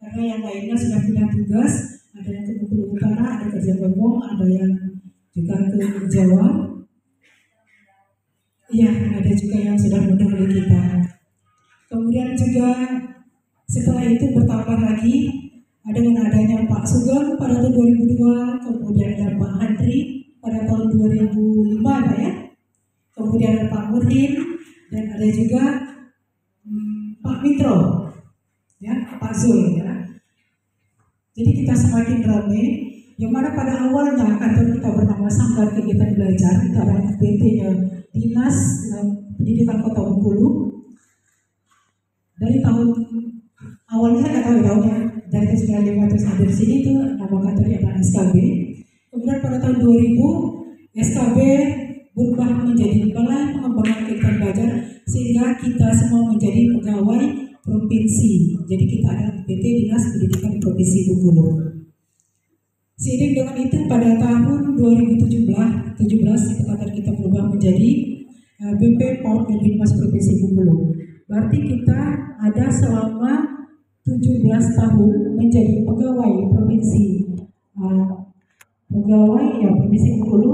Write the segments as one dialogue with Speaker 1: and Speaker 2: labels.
Speaker 1: karena yang lainnya sudah pindah tugas, ada yang ke Bengkulu Utara, ada ke Jawa, ada yang juga ke Jawa. Iya, ada juga yang sudah mendahului kita. Kemudian juga setelah itu bertambah lagi dengan adanya Pak Sugeng pada tahun 2002, kemudian ada Pak Handri pada tahun 2005 ya. Kemudian ada Pak Murhin dan ada juga Pak Mitro, ya, Pak Zul ya. Jadi kita semakin ramai, yang mana pada awalnya kantor kita bernama Sanggar Kegiatan Belajar, itu ada PT-nya Dinas Pendidikan Kota Bengkulu. Dari tahun awalnya saya nggak tahu tahunnya, dari tahun 95 terus ada di sini itu nama kantornya adalah SKB. Kemudian pada tahun 2000 SKB berubah menjadi Balai Pengembangan Kegiatan Belajar sehingga kita semua menjadi pegawai provinsi. Jadi kita ada PT Dinas Pendidikan Provinsi Bengkulu. Seiring dengan itu pada tahun 2017 kantor kita berubah menjadi BP PON dan Binmas Provinsi Bengkulu. Berarti kita ada selama 17 tahun menjadi pegawai provinsi Provinsi Bengkulu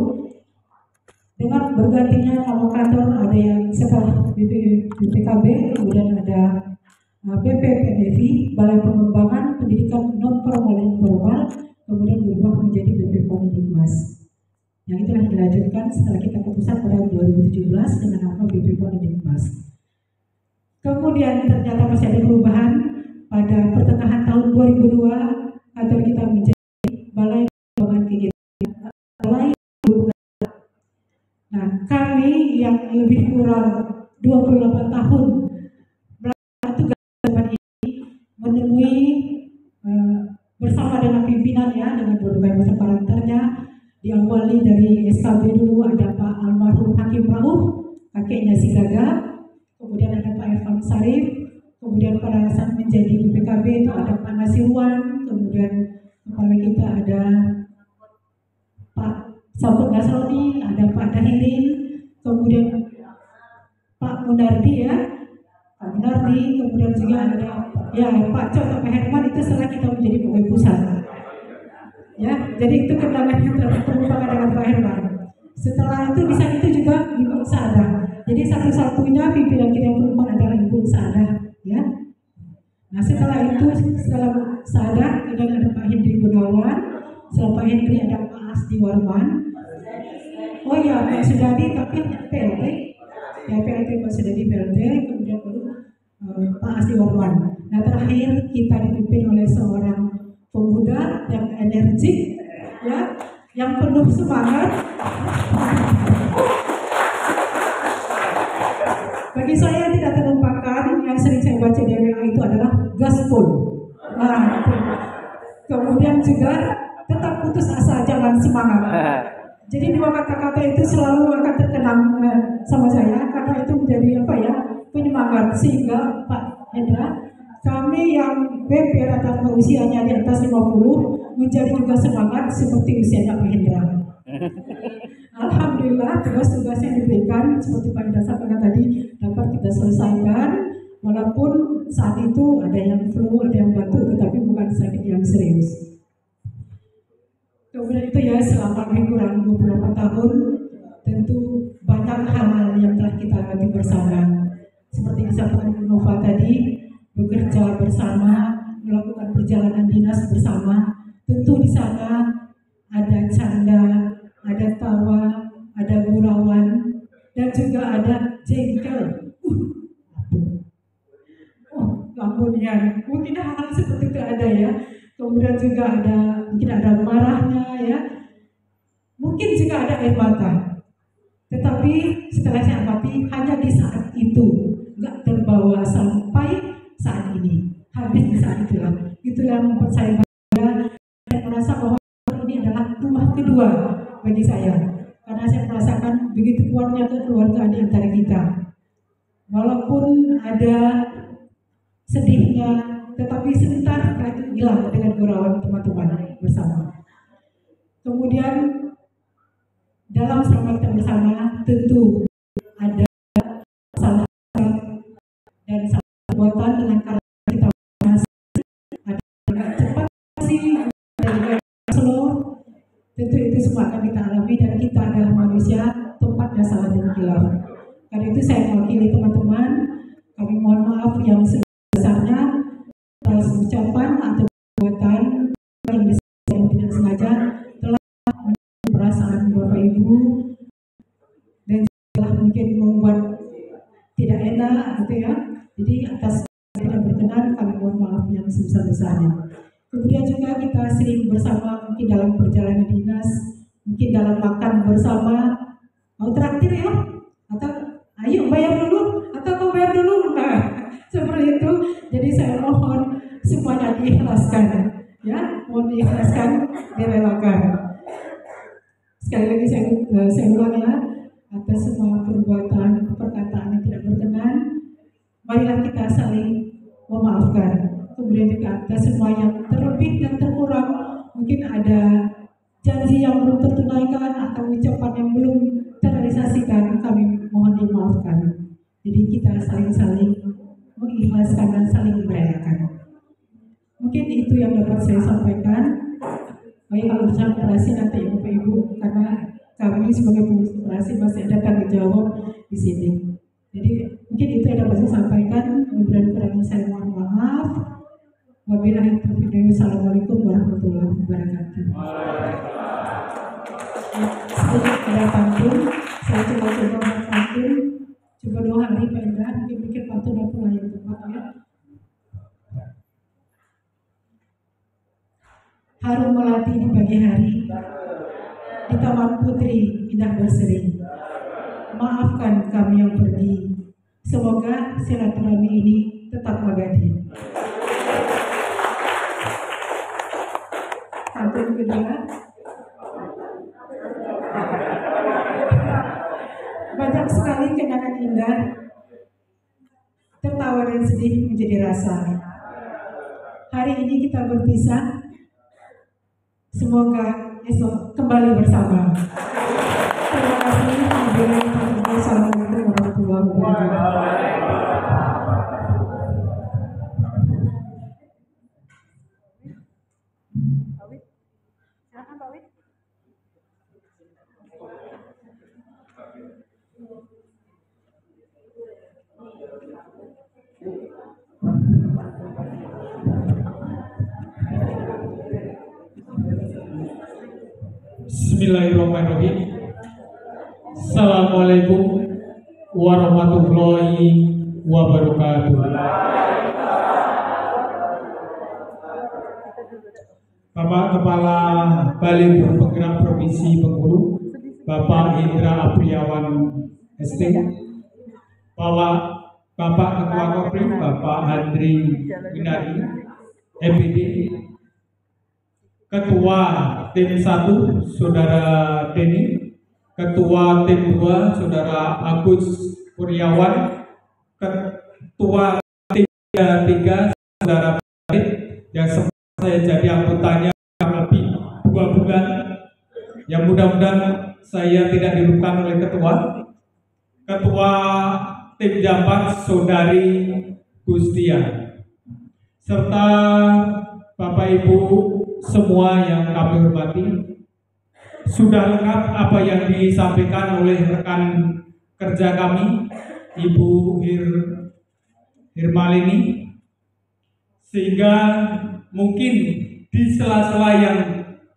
Speaker 1: dengan bergantinya nama kantor. Ada yang setelah BPKB, kemudian ada BPPDV, Balai Pengembangan Pendidikan Non Formal dan Formal, kemudian berubah menjadi BP PON Binmas. Yang itulah dilanjutkan setelah kita ke pusat pada 2017 dengan nama BP PON Binmas. Kemudian ternyata masih ada perubahan pada pertengahan tahun 2002 kantor kita menjadi Balai Pengembangan Kegiatan Balai. Nah, kami yang lebih kurang 28 tahun melakukan tugas ini menemui bersama dengan pimpinannya, dengan berbagai macam karakternya, diawali dari SKB dulu ada Pak almarhum Hakim Rauf, kakeknya si Gaga, kemudian ada Pak Irfan Sarif, kemudian pada saat menjadi BPKB itu ada Pak Nasirwan, kemudian kepala kita ada Pak Sabut Nasroni, ada Pak Dahirin, kemudian Pak Munardi ya, Pak Munardi, kemudian juga ada ya Pak Cok, Pak Herman, itu setelah kita menjadi pegawai pusat. Ya, jadi itu kenangan yang terlupakan dengan Pak Herman. Setelah itu di saat itu juga Ibu Saada. Jadi satu-satunya pimpinan kita yang perempuan adalah Ibu Saada, ya. Nah setelah itu, setelah Saada, kemudian ada Pak Hendri Gunawan, setelah Pak Hendri ada Pak Asdi Warman. Oh ya, Pak Sudadi tapi PLT, ya PLT Pak Sudadi PLT, kemudian baru Pak Asdi Warman. Nah terakhir kita dipimpin oleh seorang pemuda yang energik, ya, yang penuh semangat. Bagi saya yang tidak terlupakan, yang sering saya baca di WA itu adalah gaspol. Nah, kemudian juga tetap putus asa, jangan semangat. Jadi dua kata-kata itu selalu akan terkenang sama saya karena itu menjadi apa ya, penyemangat. Sehingga Pak Hendra, kami yang BP rata-rata usianya di atas 50 menjadi juga semangat seperti usianya Pak Hendra. Alhamdulillah tugas-tugas yang diberikan seperti Pak Hendra sampaikan tadi dapat kita selesaikan, walaupun saat itu ada yang flu, ada yang batuk, tetapi bukan sakit yang serius. Kemudian itu ya selama lebih kurang 28 tahun tentu banyak hal yang telah kita lalui bersama. Seperti disampaikan Bu Nova tadi, bekerja bersama, melakukan perjalanan dinas bersama. Tentu di sana ada canda, ada tawa, ada gurauan, dan juga ada jengkel. Ampunian, mungkin hal-hal seperti itu ada ya. Kemudian juga ada, mungkin ada marahnya ya. Mungkin juga ada air mata. Tetapi setelah saya amati, hanya di saat itu, nggak terbawa sampai saat ini. Habis di saat itulah. Itulah yang membuat saya bangga dan merasa bahwa ini adalah rumah kedua bagi saya. Karena saya merasakan begitu kuatnya kekeluargaan di antara kita. Walaupun ada sedihnya, tetapi sebentar setelah itu hilang dengan gurauan teman-teman bersama. Kemudian dalam selama kita bersama tentu ada salah dan salah perbuatan dengan karakter kita masing-masing, ada Tentu itu semua akan kita alami dan kita adalah manusia, tempatnya salah dan khilaf. Karena itu saya mewakili teman-teman, kami mohon maaf yang sebesarnya atas ucapan atau perbuatan yang tidak sengaja telah menyinggung perasaan Bapak Ibu dan telah mungkin membuat tidak enak gitu ya. Jadi atas tidak berkenan kami mohon maaf yang sebesar-besarnya. Kemudian juga kita sering bersama mungkin dalam perjalanan dinas, mungkin dalam makan bersama, mau traktir ya, atau ayo bayar dulu, atau kau bayar dulu, nah seperti itu. Jadi saya mohon semuanya diikhlaskan, ya, mohon diikhlaskan, direlakan. Sekali lagi saya ulang ya, atas semua perbuatan, perkataan yang tidak berkenan, marilah kita saling memaafkan. Kemudian juga atas semua yang terlebih dan terkurang, mungkin ada janji yang belum tertunaikan atau ucapan yang belum terrealisasikan, kami mohon dimaafkan. Jadi kita saling-saling mengikhlaskan dan saling merayakan. Mungkin itu yang dapat saya sampaikan. Baik, kalau urusan operasi nanti Bapak Ibu, karena kami sebagai pengurus operasi masih ada tanggung jawab di sini. Jadi mungkin itu yang dapat saya sampaikan. Kemudian kurangnya saya mohon maaf. Wabillahi taufiq. Assalamualaikum warahmatullahi wabarakatuh. Sedikit ada pantun, saya coba pantun, coba 2 hari Pak Indra, mungkin bikin pantun yang yang tepat ya. Harum melati di pagi hari, di taman putri indah berseri. Maafkan kami yang pergi, semoga silaturahmi ini tetap abadi. Pantun kedua, banyak sekali kenangan indah, tertawa dan sedih menjadi rasa. Hari ini kita berpisah, semoga esok kembali bersama. Terima kasih. Assalamualaikum warahmatullahi wabarakatuh.
Speaker 2: Bismillahirrahmanirrahim. Assalamualaikum warahmatullahi wabarakatuh. Bapak Kepala Balai Penggerak Provinsi Bengkulu, Bapak Indra Apriawan ST, Bapak Ketua Kopri, Bapak Andri Winari, EPD, Ketua Tim 1, Saudara Denny, Ketua Tim 2, Saudara Agus Kurniawan, Ketua Tim 3, Saudara Farid, yang sempat saya jadi anggotanya lebih 2 bulan, yang mudah-mudahan saya tidak dilupakan oleh Ketua Tim Jabar, Saudari Gustia, serta Bapak Ibu semua yang kami hormati. Sudah lengkap apa yang disampaikan oleh rekan kerja kami, Ibu Hirmalini, sehingga mungkin di sela-sela yang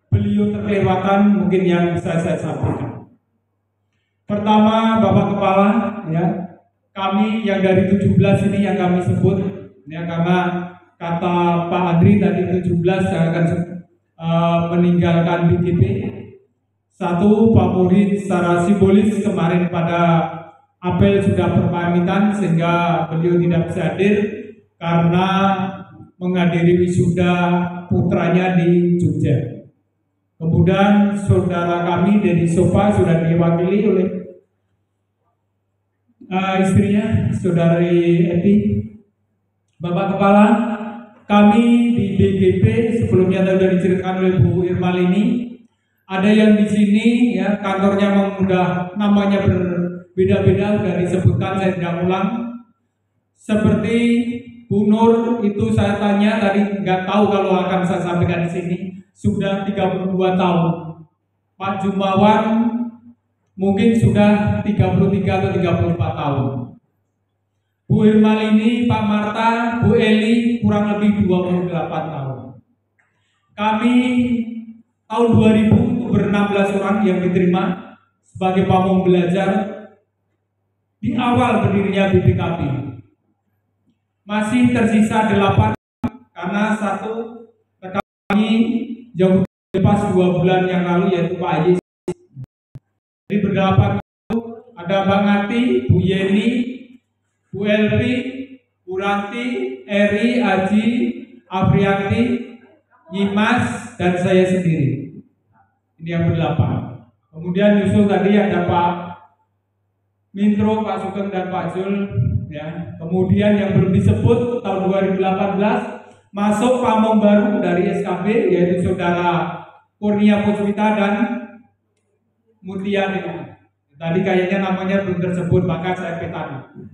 Speaker 2: beliau terlewatkan mungkin yang bisa saya sampaikan. Pertama, Bapak Kepala, ya, kami yang dari 17 ini yang kami sebut, ya, karena kata Pak Andri tadi 17 yang akan meninggalkan BGP. 1, Pak Murid secara simbolis kemarin pada apel sudah berpamitan sehingga beliau tidak bisa hadir karena menghadiri wisuda putranya di Jogja. Kemudian saudara kami Dedi Sofa sudah diwakili oleh istrinya, Saudari Eti. Bapak Kepala, kami di BGP sebelumnya sudah diceritakan oleh Bu Irmalini. Ada yang di sini ya kantornya memang namanya berbeda-beda, sudah disebutkan, saya tidak ulang. Seperti Bu Nur itu saya tanya tadi, nggak tahu kalau akan saya sampaikan di sini. Sudah 32 tahun Pak Jumawan mungkin sudah 33 atau 34 tahun. Bu Irmalini, Pak Marta, Bu Eli kurang lebih 28 tahun. Kami tahun 2000 itu ber-16 orang yang diterima sebagai pamong belajar di awal berdirinya BPKB. Masih tersisa 8 karena satu rekan kami jauh lepas 2 bulan yang lalu, yaitu Pak Ayis. Jadi berdelapan itu ada Mbak Ngati, Bu Yeni, Bu Elvi, Bu Ranti, Eri, Aji, Aprianti, Nyimas, dan saya sendiri. Ini yang berdelapan. Kemudian nyusul tadi ada Pak Mintro, Pak Sugeng, dan Pak Jul. Ya. Kemudian yang belum disebut tahun 2018 masuk pamong baru dari SKB, yaitu Saudara Kurnia Puspita dan Mutia. Tadi kayaknya namanya belum tersebut, maka saya petani.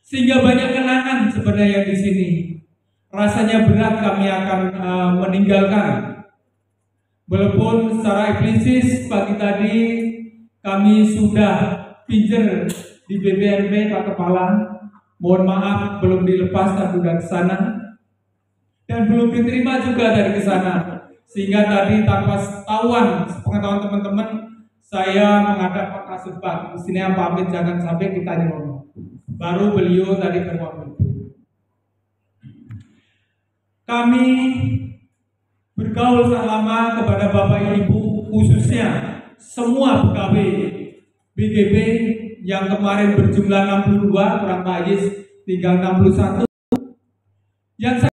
Speaker 2: Sehingga banyak kenangan sebenarnya di sini. Rasanya berat kami akan meninggalkan. Walaupun secara implisit pagi tadi kami sudah pinjer di BPRB Pak Kepala. Mohon maaf belum dilepas dan sudah ke sana. Dan belum diterima juga dari ke sana. Sehingga tadi tanpa pengetahuan teman-teman, saya menghadap Pak Kasubag. Di sini pamit jangan sampai kita nyolong. Baru beliau tadi berwakil. Kami bergaul selama kepada Bapak Ibu, khususnya semua pegawai BGB yang kemarin berjumlah 62, kurang Pak Ayis tinggal 61. Yang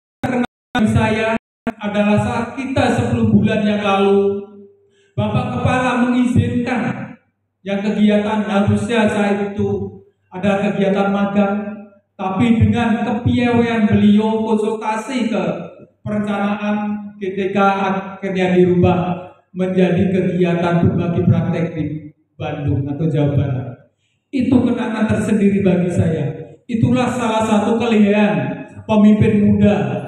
Speaker 2: saya adalah saat kita 10 bulan yang lalu Bapak Kepala mengizinkan yang kegiatan harusnya saat itu ada kegiatan magang, tapi dengan kepiawaian beliau konsultasi ke perencanaan GTK akhirnya dirubah menjadi kegiatan berbagi praktek di Bandung atau Jawa Barat. Itu kenangan tersendiri bagi saya. Itulah salah satu kelebihan pemimpin muda.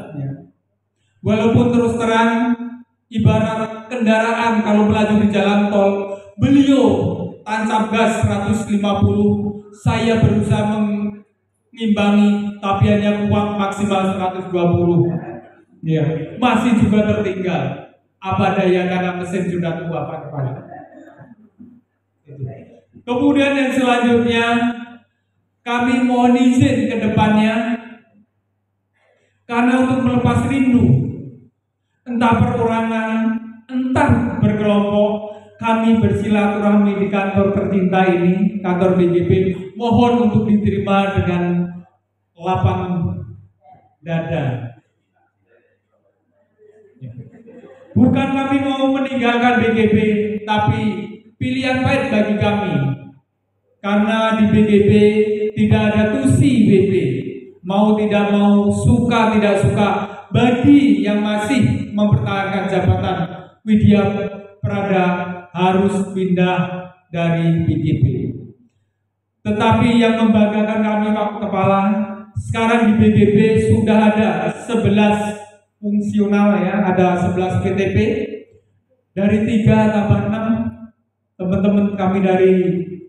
Speaker 2: Walaupun terus terang ibarat kendaraan kalau melaju di jalan tol, beliau tancap gas 150, saya berusaha mengimbangi tapi hanya kuat maksimal 120. Ya, masih juga tertinggal. Apa daya karena mesin sudah tua Pak Kepala. Kemudian yang selanjutnya kami mohon izin ke depannya karena untuk melepas rindu, entah perorangan, entah berkelompok, kami bersilaturahmi di kantor tercinta ini, kantor BGB, mohon untuk diterima dengan lapang dada. Bukan kami mau meninggalkan BGB, tapi pilihan baik bagi kami. Karena di BGB tidak ada tusi BP, mau tidak mau, suka tidak suka, bagi yang masih mempertahankan jabatan Widya Prada harus pindah dari BGB. Tetapi yang membanggakan kami Pak Kepala, sekarang di BGB sudah ada 11 fungsional ya, ada 11 PTP, dari 3 tambah 6 teman-teman kami dari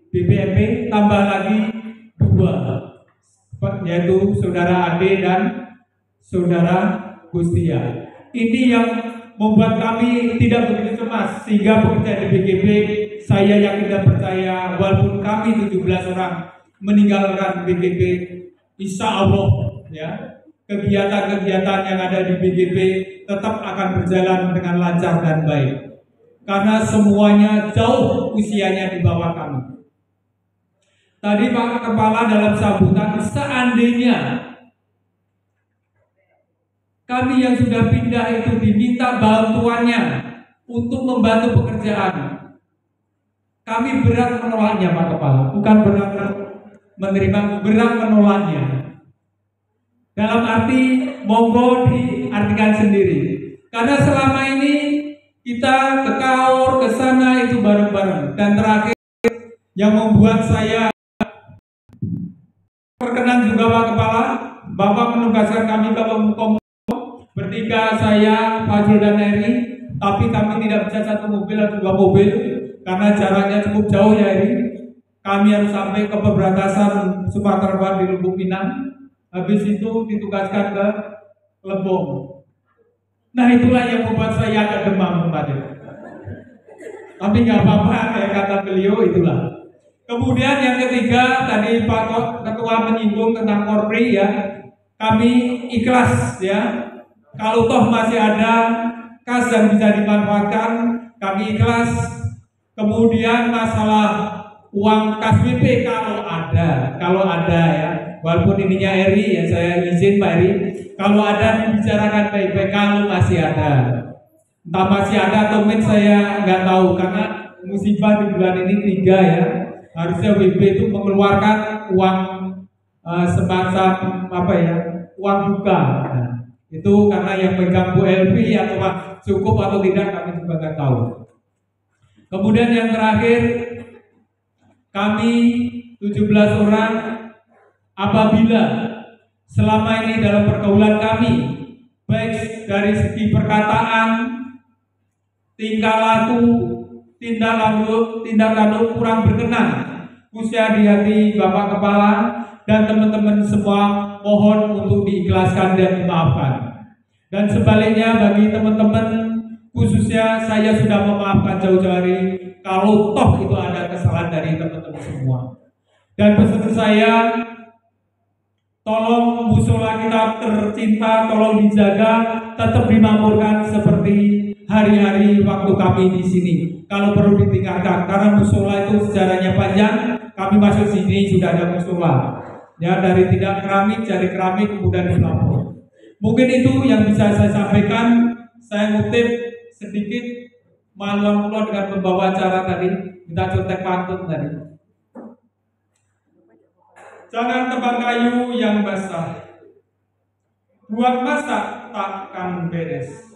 Speaker 2: BPMP, tambah lagi 2, yaitu Saudara Ade dan Saudara Gustia. Ini yang membuat kami tidak begitu cemas, sehingga pekerja di BGB saya yakin dan percaya walaupun kami 17 orang meninggalkan BGB, insya Allah ya kegiatan-kegiatan yang ada di BGB tetap akan berjalan dengan lancar dan baik karena semuanya jauh usianya di bawah kami. Tadi Pak Kepala dalam sambutan, seandainya kami yang sudah pindah itu diminta bantuannya untuk membantu pekerjaan, kami berat menolaknya Pak Kepala, bukan berat menerima, berat menolaknya. Dalam arti monggo diartikan sendiri. Karena selama ini kita ke Kaur, ke sana itu bareng-bareng. Dan terakhir yang membuat saya perkenan juga Pak Kepala, Bapak menugaskan kami Bapak Mukomo bertiga, saya, Pak Jul dan Eri tapi kami tidak bisa satu mobil atau dua mobil karena jaraknya cukup jauh ya ini. Kami harus sampai ke perbatasan Sumatera Barat di Lubuk Pinang. Habis itu ditugaskan ke Lebong. Nah itulah yang membuat saya agak demam kemarin. Tapi nggak apa-apa, kayak kata beliau itulah. Kemudian yang ketiga tadi Pak Ketua menyinggung tentang Korpri ya. Kami ikhlas ya. Kalau toh masih ada kas yang bisa dimanfaatkan, kami ikhlas. Kemudian masalah uang kas BP kalau ada ya. Walaupun ininya Eri ya, saya izin Pak Eri. Kalau ada dibicarakan baik-baik, kalau masih ada. Entah masih ada atau saya nggak tahu karena musibah di bulan ini 3 ya. Harusnya WB itu mengeluarkan uang semacam apa ya, uang buka. Nah, itu karena yang pegang Bu Elvi atau cukup atau tidak kami juga nggak tahu. Kemudian yang terakhir, kami 17 orang apabila selama ini dalam pergaulan kami, baik dari segi perkataan, tingkah laku, tindak lanjut kurang berkenan, khususnya di hati Bapak Kepala dan teman-teman semua, mohon untuk diikhlaskan dan dimaafkan. Dan sebaliknya bagi teman-teman, khususnya saya sudah memaafkan jauh-jauh hari kalau toh itu ada kesalahan dari teman-teman semua. Dan pesan saya, tolong musola kita tercinta, tolong dijaga, tetap dimakmurkan seperti hari-hari waktu kami di sini. Kalau perlu ditingkatkan, karena musola itu sejarahnya panjang. Kami masuk sini sudah ada musola. Ya dari tidak keramik, jadi keramik kemudian pelapor. Mungkin itu yang bisa saya sampaikan. Saya ngutip sedikit malam pulau dengan pembawa acara tadi, minta contek pantun tadi. Jangan tebang kayu yang basah, buat masak takkan beres.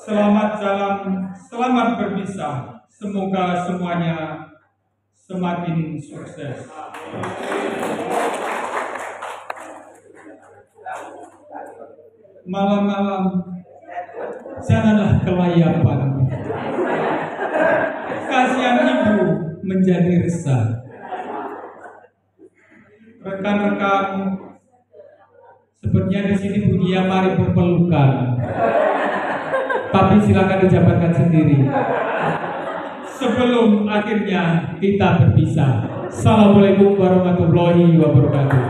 Speaker 2: Selamat jalan, selamat berpisah. Semoga semuanya semakin sukses. Malam-malam janganlah kelayapan. Kasihan ibu menjadi resah. Rekan-rekan, sepertinya di sini bunyinya mari berpelukan. Tapi silakan dijabarkan sendiri. Sebelum akhirnya kita berpisah. Assalamualaikum warahmatullahi wabarakatuh.